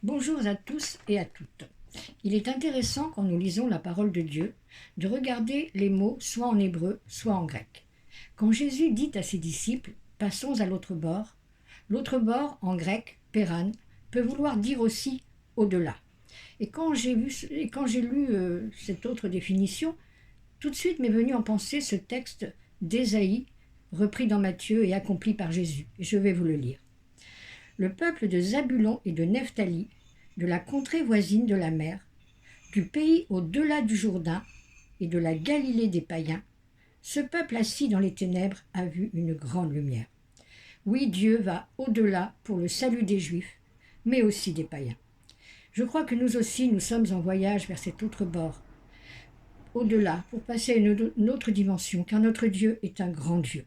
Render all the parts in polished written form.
Bonjour à tous et à toutes. Il est intéressant quand nous lisons la parole de Dieu de regarder les mots soit en hébreu, soit en grec. Quand Jésus dit à ses disciples « passons à l'autre bord en grec, péran, peut vouloir dire aussi au-delà. Et quand j'ai lu cette autre définition, tout de suite m'est venu en pensée ce texte d'Ésaïe, repris dans Matthieu et accompli par Jésus. Et je vais vous le lire. Le peuple de Zabulon et de Nephtali, de la contrée voisine de la mer, du pays au-delà du Jourdain et de la Galilée des païens, ce peuple assis dans les ténèbres a vu une grande lumière. Oui, Dieu va au-delà pour le salut des Juifs, mais aussi des païens. Je crois que nous aussi, nous sommes en voyage vers cet autre bord, au-delà, pour passer à une autre dimension, car notre Dieu est un grand Dieu.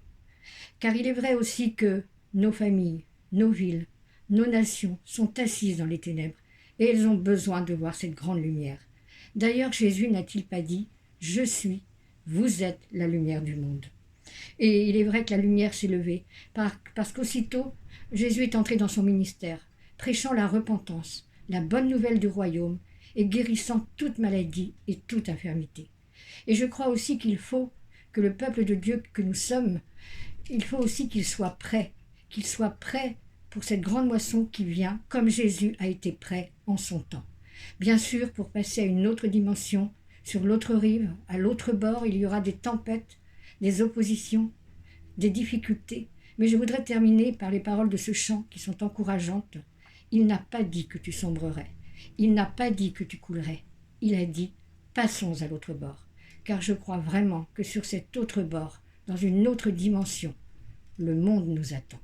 Car il est vrai aussi que nos familles, nos villes, nos nations sont assises dans les ténèbres et elles ont besoin de voir cette grande lumière. D'ailleurs, Jésus n'a-t-il pas dit « Je suis, vous êtes la lumière du monde ». Et il est vrai que la lumière s'est levée, parce qu'aussitôt, Jésus est entré dans son ministère, prêchant la repentance, la bonne nouvelle du royaume et guérissant toute maladie et toute infirmité. Et je crois aussi qu'il faut que le peuple de Dieu que nous sommes, il faut aussi qu'il soit prêt pour cette grande moisson qui vient, comme Jésus a été prêt en son temps. Bien sûr, pour passer à une autre dimension, sur l'autre rive, à l'autre bord, il y aura des tempêtes, des oppositions, des difficultés. Mais je voudrais terminer par les paroles de ce chant qui sont encourageantes. Il n'a pas dit que tu sombrerais. Il n'a pas dit que tu coulerais. Il a dit « Passons à l'autre bord ». Car je crois vraiment que sur cet autre bord, dans une autre dimension, le monde nous attend.